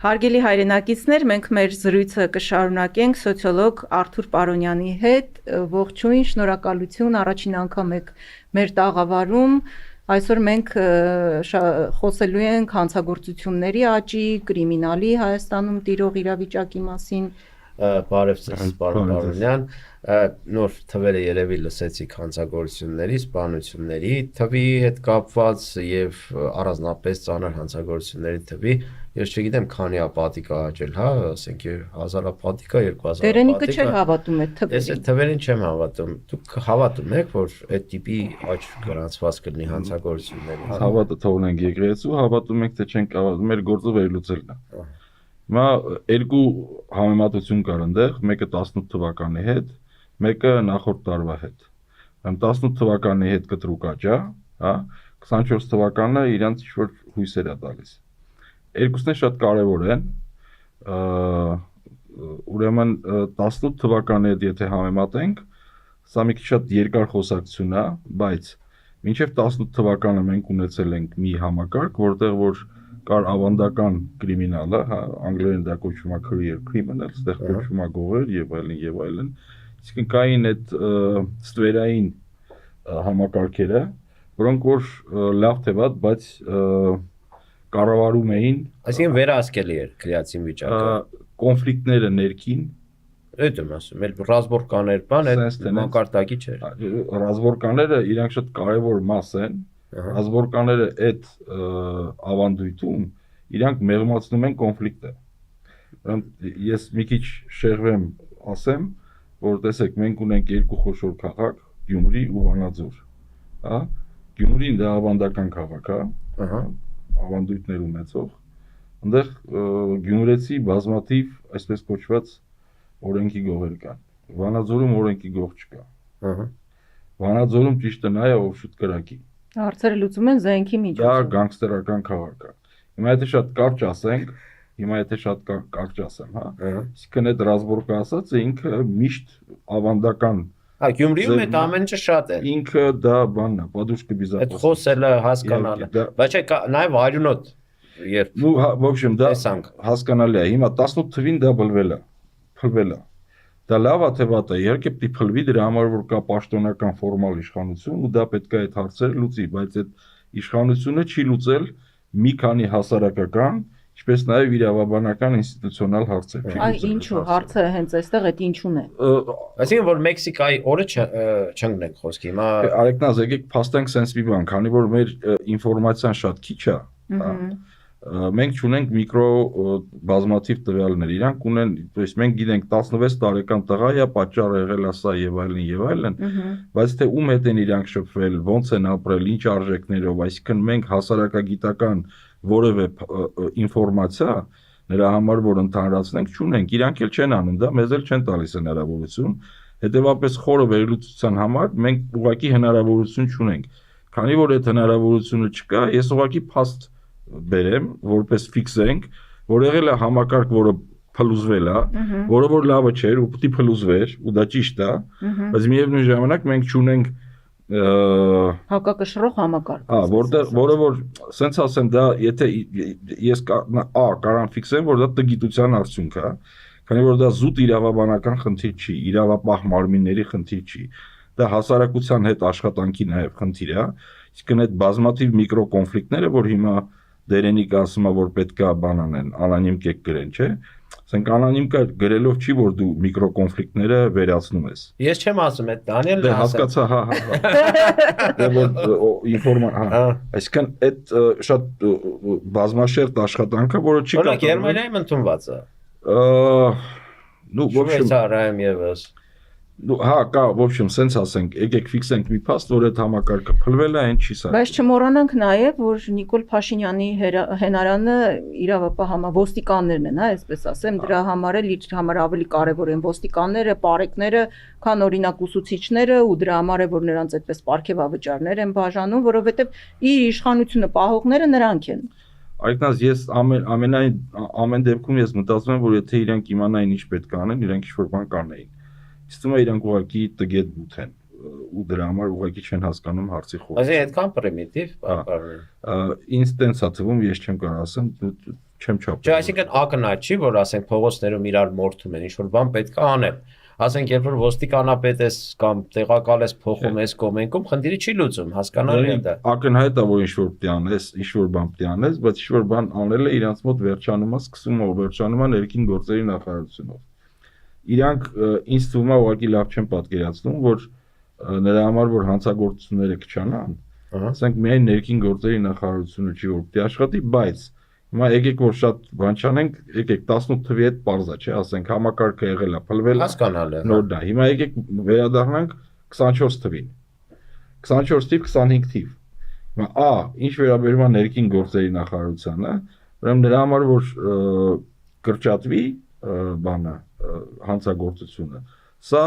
Հարգելի հայրենակիցներ, մենք մեր զրույցը կշարունակենք սոցիոլոգ Արթուր Պարոնյանի հետ, ողջույն, շնորհակալություն, առաջին անգամ եք մեր տաղավարում, այսօր մենք խոսելու ենք հանցագործությունների աճի, կրիմինալի Հայաստանում տիրող իրավիճակի մասին։ Բարև ձեզ, պարոն Պարոնյան, նոր թվերը երևի լսեցիք հանցագործությունների, սպանությունների թվի հետ կապված եւ առանձնապես ծանր հանցագործությունների թվի, ես չգիտեմ քանի ապատիկ է աճել, հա, ասենք 1000 ապատիկ է, 2000 Տերենիկը չէր հավատում այդ թվերին։ Ես այդ թվերին չեմ հավատում։ Դուք հավատում եք, որ այդ տիպի աճ գրանցված կլինի հանցագործությունների։ Հավատը թողնենք եկեղեցու, հավատում եք թե չենք հավատում, մեր գործը վերլուծելն է։ Հիմա երկու համեմատություն կար այնտեղ, մեկը 18 թվականի հետ, մեկը նախորդ տարվա հետ։ 18 թվականի հետ կտրուկ աճ է, հա, 24 թվականը իրանց ինչ-որ հույսեր է տալիս։ Երկուսն էլ շատ կարևոր են։ Ուրեմն 18 թվականի հետ եթե համեմատենք, սա մի քիչ շատ երկար խոսակցություն է, բայց մինչև 18 թվականը մենք ունեցել ենք մի համակարգ, որտեղ որ կար ավանդական կրիմինալը, հա, անգլերեն դա կոչվում է career criminal, այստեղ կոչվում է գողեր եւ այլն, Իսկ կային այդ ստվերային համակարգերը, որոնք որ լավ թե վատ, բայց կառավարում էին, այսինքն վերահսկելի էր քրեացին վիճակը, կոնֆլիկտները ներքին, այդ եմ ասում, էլ ռազմորկաներ բան, այդ մակարդակի չէր։ Ռազմորկաները իրանք շատ կարևոր մաս են, ռազմորկաները այդ ավանդույթում իրանք մեղմացնում են կոնֆլիկտը։ Ես մի քիչ շեղվեմ ասեմ, որ տեսեք, մենք ունենք երկու խոշոր քաղաք, Գյումրի ու Վանաձոր, հա, Գյումրին դա ավանդական քաղաք է, ավանդույթներ ունեցող, այնտեղ գյումրեցի բազմաթիվ, այսպես կոչված օրենքի գողեր կան, Վանաձորում օրենքի գող չկա, Վանաձորում ճիշտը նա է, ով շուտ կրակի, հարցերը լուծում են զենքի միջոցով, դա գանգստերական քաղաք է, հիմա եթե շատ կարճ ասենք, Հիմա եթե շատ կարճ ասեմ, հա, իսկն այդ ռազմորկը ասածը ինքը միշտ ավանդական։ Հա, Գյումրիում այդ ամենը շատ է։ Ինքը դա բանն է, подушка безопасности։ Այդ խոսելը հասկանալը։ Բայց չէ, նաև արյունոտ երբ։ Ну, в общем, դա հասկանալի է։ Հիմա 18 թվին դա փլվել է։ Դա լավ է թե վատ է, իհարկե պիտի փլվի, դրա համար որ կա պաշտոնական ֆորմալ իշխանություն ու դա պետք է այդ հարցերը լուծի, բայց այդ իշխանությունը չի լուծել մի քանի հասարակական Ինչպես նաև իրավաբանական ինստիտուցիոնալ հարցեր։ Այ ինչու հարցը հենց այստեղ այդ ինչուն է։ Այսինքն որ Մեքսիկայի օրը չընկնենք խոսքի։ Հիմա Արեկնազ եկեք փաստենք sense մի բան, քանի որ մեր ինֆորմացիան շատ քիչ է, մենք ունենք միկրո բազմաթիվ տվյալներ, իրանք ունեն, то есть մենք գիտենք 16 տարեկան տղա է, պատճառը եղել է սա եւ այլն, բայց թե ում հետ են իրանք շփվել, ոնց են ապրել, ինչ արժեքներով, այսինքն մենք հասարակագիտական որևէ ինֆորմացիա նրա համար որ ընդհանրացնենք չունենք, իրանք էլ չեն անում դա, մեզ էլ չեն տալիս հնարավորություն, հետեւաբար խորը վերլուծության համար մենք ուղղակի հնարավորություն չունենք, քանի որ այդ հնարավորությունը չկա, ես ուղղակի փաստ բերեմ, որպես ֆիքսենք, որ եղել է համակարգ, որը փլուզվել է, որը որ լավը չէր ու պիտի փլուզվեր, ու դա ճիշտ է, բայց միևնույն ժամանակ մենք չունենք հակակշռող համակարգ։ Հա, որը որ սենց ասեմ, դա եթե ես կարամ ֆիքսեմ, որ դա տգիտության արդյունք է, քանի որ դա զուտ իրավաբանական խնդիր չի, իրավապահ մարմինների խնդիր չի, դա հասարակության հետ աշխատանքի նաև խնդիր է, իսկ այդ բազմաթիվ միկրոկոնֆլիկտները, որ հիմա Դերենիկը ասում է, որ պետքա բան անեն, անանիմ կեք գրեն, չէ՞։ Ասենք անանիմ գրելով չի, որ դու միկրոկոնֆլիկտները վերացնում ես։ Ես չեմ ասում, այդ Դանիելն է ասում։ Հասկացա, հա։ Դե որ ինֆորմա, հա։ Այսինքն այդ շատ բազմաշերտ աշխատանքը, որը չի կատարվում։ Օրինակ Գերմանիայում ընդունված է։ Ну, в общем, Շվեյցարիայում եւս։ Ну, հա, կա, в общем, sense ասենք, եկեք ֆիքսենք մի փաստ, որ այդ համակարգը փլվել է, այն չի սա։ Բայց չմոռանանք նաև, որ Նիկոլ Փաշինյանի հենարանը իրավապահ ոստիկաններն են, հա, այսպես ասեմ, դրա համար էլ իր համար ավելի կարևոր են ոստիկանները, պարեկները, քան օրինակ ուսուցիչները ու դրա համար է, որ նրանց այդպես պարգևավճարներ են բաժանում, որովհետև իր իշխանությունը պահողները նրանք են։ Այդնաս ես ամեն դեպքում ես մտածում եմ, որ եթե իրանք իմանային ինչ պետք է անեն, իրանք ինչ-որ բան կանեին։ Իստում է իրանք ուղղակի տգետ բութ են ու դրա համար ուղղակի չեն հասկանում հարցի խորը։ Այսինքն այդքան պրիմիտիվ բառեր։ Ինձ տենց է թվում, ես չեմ կարող ասեմ, չեմ չափել։ Չէ, այսինքն ակնհայտ չի, որ ասենք փողոցներում իրար մորթում են, ինչ որ բան պետք է անել։ Ասենք երբ որ ոստիկանապետ ես կամ տեղակալ ես փոխում ես կոմենքում, խնդիրը չի լուծում, հասկանալի է դա։ Ակնհայտ է, որ ինչ որ պետք է անես, ինչ որ բան պետք է անես, բայց ինչ որ բան անելը իրանց մոտ վերջանում է, սկսում է վերջանում է ներքին գործերի նախարարությունով։ Իրանք ինձ թվում է ուղղակի լավ չեն պատկերացնում, որ նրա համար որ հանցագործությունները կչանան, ասենք միայն ներքին գործերի նախարարությունը չի որ պետք է աշխատի, բայց հիմա եկեք որ շատ բան չանենք, եկեք 18 թվի հետ parza չէ, ասենք համակարգը եղել է, փլվել է, Հասկանալի է։ նոր դա։ Հիմա եկեք վերադառնանք 24 թվին։ 24 թիվ, 25 թիվ։ Հիմա ինչ վերաբերում է ներքին գործերի նախարարությանը, ուրեմն նրա համար որ կրճատվի բանը հանցագործությունը։ Սա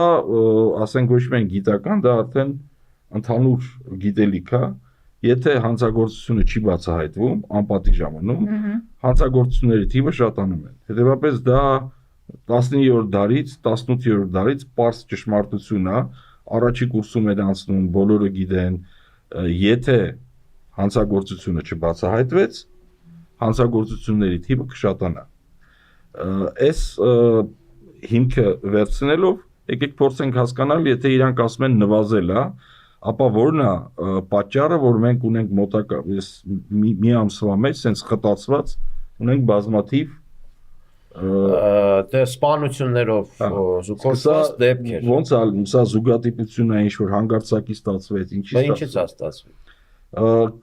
ասենք ոչ միայն գիտական, դա արդեն ընդհանուր գիտելիք է, եթե հանցագործությունը չի բացահայտվում, անպատիժ ամնում, հանցագործությունների թիվը շատանում են։ Հետևաբար դա 19-րդ դարից, 18-րդ դարից պարզ ճշմարտություն է, առաջի կուրսում էր անցնում, բոլորը գիտեն, եթե հանցագործությունը չբացահայտվեց, հանցագործությունների թիվը կշատանա։ Այս հիմքը վերցնելով, եկեք փորձենք հասկանալ, եթե իրանք ասում են նվազել է, ապա որն է պատճառը, որ մենք ունենք մոտակա մի ամսվա մեջ sense խտացված ունենք բազմաթիվ դե սպանություններով զուգորդված դեպքեր։ Ոնց է սա զուգատիպություն է, ինչ որ հանգարցակի ստացվեց, ինչից է ստացվում։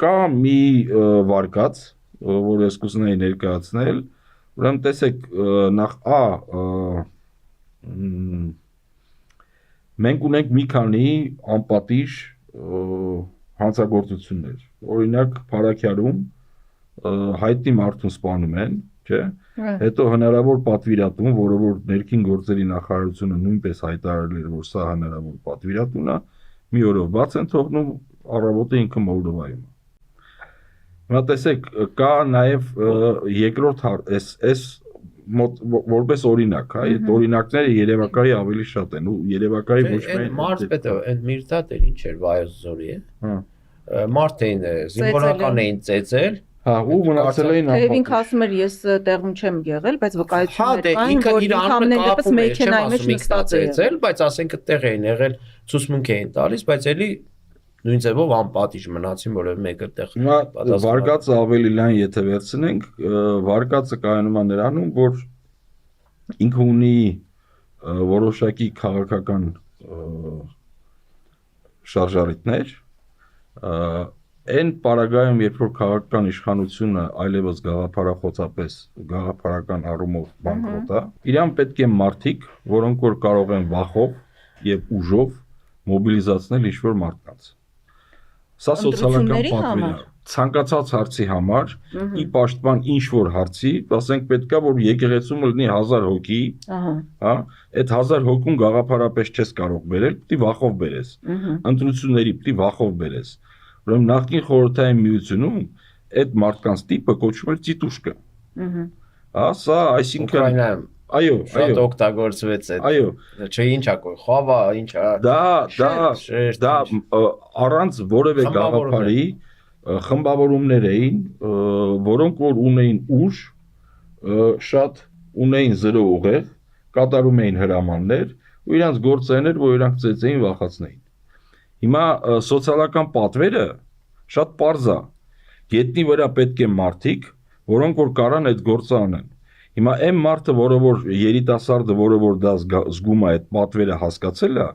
Կա մի վարկած, որ ես կուզենայի ներկայացնել, ուրեմն տեսեք նախ մենք ունենք մի քանի անպատիժ հանցագործություններ։ Օրինակ Փարաքյարում հայտնի մարդուն սպանում են, չէ՞։ Հետո հնարավոր պատվիրատուն, որը որ ներքին գործերի նախարարությունը նույնպես հայտարարել էր, որ սա հնարավոր պատվիրատուն է, մի օրով բաց են թողնում, առավոտը ինքը Մոլդովայում է։ Հիմա տեսեք, կա նաև երկրորդ այս որպես օրինակ, հա, այդ օրինակները Երևակայի ավելի շատ են ու Երևակայի ոչ միայն Մարզպետը, այդ Միրդատեր ինչ էր Վայոց-Ձորի է։ Մարդ էին զինվորական էին ծեծել։ Հա, ու մնացել էին Թեև ինքը ասում էր ես տեղում չեմ եղել, բայց վկայություններ կային, որ ինքամնեն դեպս մեքենայի մեջ նստած է ծեծել, բայց ասենք այդտեղ էին եղել, ցուցմունք էին տալիս, բայց էլի նույն ձևով անպատիժ մնացին, որովհետեւ մեկը տեղ վարկածը ավելի լայն եթե վերցնենք, վարկածը կայանում է նրանում, որ ինքը ունի որոշակի քաղաքական շարժառիթներ, այն պարագայում, երբ որ քաղաքական իշխանությունը այլևս գաղափարախոսապես, գաղափարական առումով բանկրոտ է, իրան պետք է մարդիկ, որոնք որ կարող են վախով եւ ուժով մոբիլիզացնել ինչ-որ մարդկանց։ Սա սոցիալական պատվեր է։ Ցանկացած հարցի համար, ի պաշտպան ինչ-որ հարցի, ասենք պետքա որ եկեղեցում լինի 1000 հոգի, հա, այդ 1000 հոգուն գաղափարապես չես կարող բերել, պիտի վախով բերես։ Ընտրությունների պիտի վախով բերես։ Ուրեմն նախկին խորհրդային միությունում այդ մարդկանց տիպը կոչվում էր ծիտուշկա։ Հա, սա այսինքն այո, շատ օգտագործվեց այդ։ Այո, չէ, ինչա կոյ, խավա, ինչա։ Դա առանց որևէ գաղափարի խմբավորումներ էին, որոնք որ ունեին ուժ, շատ ունեին զրո ուղեղ, կատարում էին հրամաններ, ու իրանց գործերն էր, որ իրանք ծեծեին վախացնեին։ Հիմա սոցիալական պատվերը շատ պարզ է։ Գետնի վրա պետք է մարդիկ, որոնք որ կարան այդ գործը անեն։ Հիմա այն մարդը, որը որ երիտասարդը, որը որ դա զգում է այդ պատվերը հասկացել է,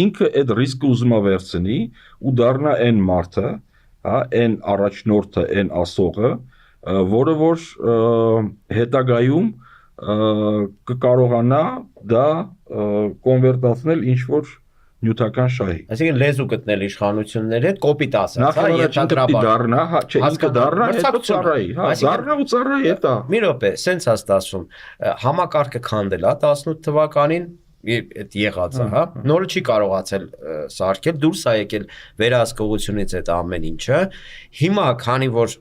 ինքը այդ ռիսկը ուզում է վերցնի ու դառնա այն մարդը, հա, այն առաջնորդը, այն ասողը, որը որ հետագայում կկարողանա դա կոնվերտացնել ինչ որ նյութական շահի։ Այսինքն լեզու գտնել իշխանությունների հետ կոպիտ ասած, հա, ենթադրաբար դառնա, հա, չէ, ինքը դառնա, հետո ծառայի, հա, դառնա ու ծառայի հետ է։ Մի րոպե, սենց է ստացվում, համակարգը քանդել է 18 թվականին, այդ եղածը, հա, նորը չի կարողացել սարքել, դուրս է եկել վերահսկողությունից այդ ամեն ինչը։ Հիմա, քանի որ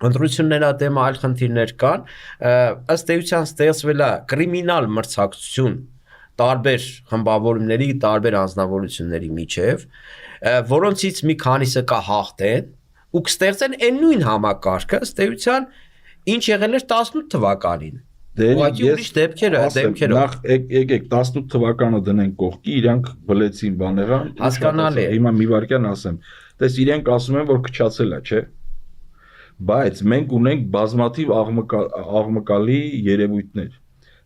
ընտրությունների դեմ այլ խնդիրներ կան, ըստ էության ստեղծվել է կրիմինալ մրցակցություն տարբեր խմբավորումների, տարբեր անձնավորությունների միջև, որոնցից մի քանիսը կհաղթեն ու կստեղծեն այն նույն համակարգը, ըստ էության ինչ եղել էր 18 թվականին։ Դե Ուղղակի ուրիշ դեպքերը։ Նախ եկեք 18 թվականը դնենք կողքի, իրանք բլեցին բաներան։ Հասկանալի է։ Հիմա մի վարքյան ասեմ։ Տես իրենք ասում են, որ քչացել է, չէ՞։ Բայց մենք ունենք բազմաթիվ աղմկալի երևույթներ։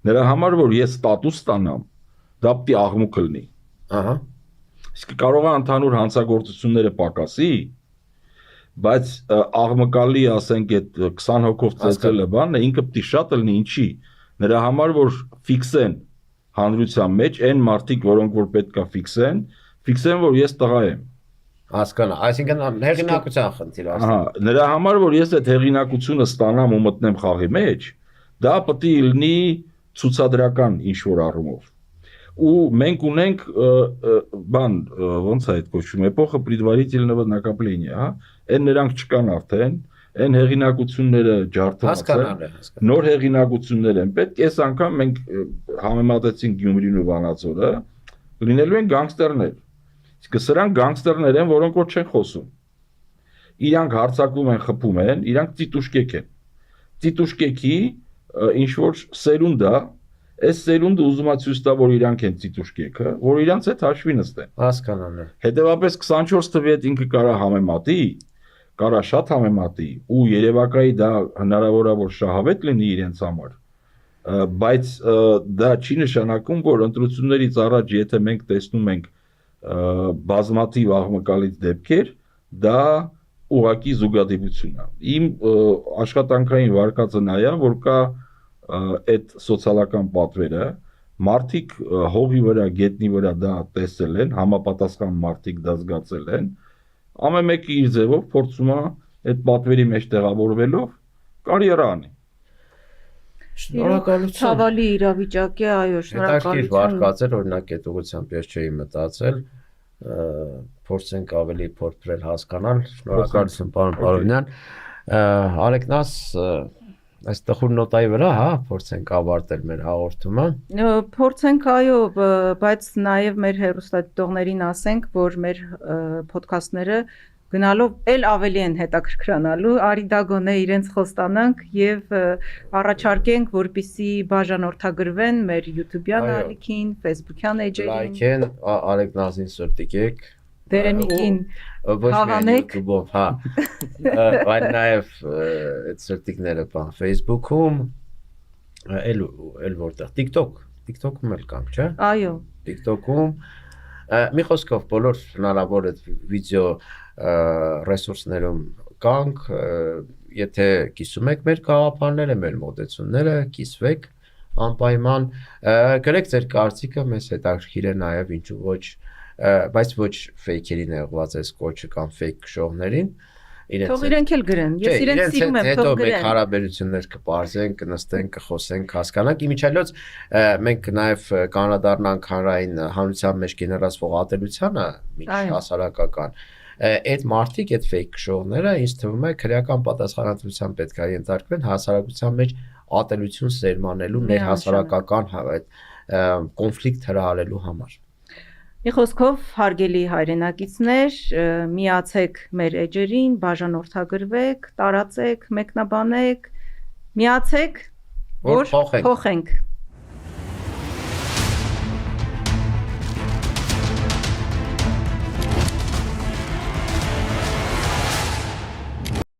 Նրա համար որ ես ստատուս ստանամ, դա պետք է աղմուկ լինի։ Ահա։ Իսկ կարող է ընդհանուր հանցագործությունները պակասի, բայց աղմկալի, ասենք, այդ 20 հոգով ծեծելը բանը ինքը պետք է շատ լինի, ինչի։ Նրա համար որ ֆիքսեն հանրության մեջ այն մարդիկ, որոնք որ պետքա ֆիքսեն, որ ես տղա եմ։ Հասկանա, այսինքն հեղինակության խնդիր ասում։ Ահա, նրա համար որ ես այդ հեղինակությունը ստանամ ու մտնեմ խաղի մեջ, դա պետք է լինի ցուցադրական ինչ որ առումով։ Ու մենք ունենք բան, ոնց է այդ կոչվում, էպոխը предварительного накопления, հա, այն նրանք չկան արդեն, այն հեղինակությունները ջարդված են, նոր հեղինակություններ են պետք, այս անգամ մենք համեմատեցինք Գյումրին ու Վանաձորը, լինելու են գանգստերներ, իսկ սրանք գանգստերներ են, որոնք որ չեն խոսում, իրանք հարձակվում են, խփում են, իրանք ծիտուշկեք են, ծիտուշկեքի ինչ որ սերունդ է, այս սերունդը ուզում է ցույց տա, որ իրանք են ծիտուշկեքը, որ իրանք հետ հաշվի նստեն։ Հասկանալի։ Հետևաբար 24 թվի հետ ինքը կարա համեմատի, կարա շատ համեմատի, ու երևակայի դա հնարավոր է որ շահավետ լինի իրենց համար, բայց դա չի նշանակում, որ ընտրություններից առաջ, եթե մենք տեսնում ենք բազմաթիվ աղմկալից դեպքեր, դա ուղղակի զուգադիպություն է։ Իմ աշխատանքային վարկածը նա է, որ կա այդ սոցիալական պատվերը, մարդիկ հողի վրա, գետնի վրա դա տեսել են, համապատասխան մարդիկ դա զգացել են, ամեն մեկը իր ձևով փորձում է այդ պատվերի մեջ տեղավորվելով կարիերա անի։ Շնորհակալություն։ Ցավալի իրավիճակ է, այո, Հետաքրքիր շնորհակալություն։ վարկածեր, օրինակ այդ ուղղությամբ ես չէի մտածել, փորձենք ավելի փորձել հասկանալ։ Շնորհակալություն, պարոն Պարոնյան։ Արեկնաս այս տխուր նոտայի վրա, հա, փորձենք ավարտել մեր հաղորդումը։ Փորձենք, այո, բայց նաև մեր հեռուստադիտողներին ասենք, որ մեր ոդքասթները գնալով էլ ավելի են հետաքրքրանալու, արի դա գոնե իրենց խոստանանք եւ առաջարկենք, որպիսի բաժանորդագրվեն մեր YouTube-յան ալիքին, Facebook-յան էջերին, Լայքեն, Արեկնասին սրտիկեք, Դերենիկին հավանեք, հա, բայց նաև այդ սրտիկները բան Facebook-ում, էլ որտեղ TikTok-ում էլ կանք, չէ՞։ Այո, TikTok-ում մի խոսքով բոլոր հնարավոր այդ վիդեո ռեսուրսներում կանք, եթե կիսում եք մեր գաղափարները, մեր մոտեցումները, կիսվեք անպայման, գրեք ձեր կարծիքը, մեզ հետաքրքիր է նաև ինչու ոչ, բայց ոչ fake-երին եղված այս կոչը կամ fake քշողներին, թող իրենք էլ գրեն, ես իրենց սիրում եմ, թող գրեն։ Մեկ հարաբերություններ կպարզենք, կնստենք, կխոսենք, հասկանանք, իմիջիայլոց մենք նաև կանադառնանք հանրային հանրության մեջ գեներացվող ատելությանը, միջ հասարակական, այդ մարդիկ, այդ fake քշողները ինձ թվում է քրեական պատասխանատվության պետք է ենթարկվեն հասարակության մեջ ատելություն սերմանելու, ներհասարակական կոնֆլիկտ հրահարելու համար։ Մի խոսքով, հարգելի հայրենակիցներ, միացեք մեր էջերին, բաժանորդագրվեք, տարածեք, մեկնաբանեք, միացեք, որ փոխենք։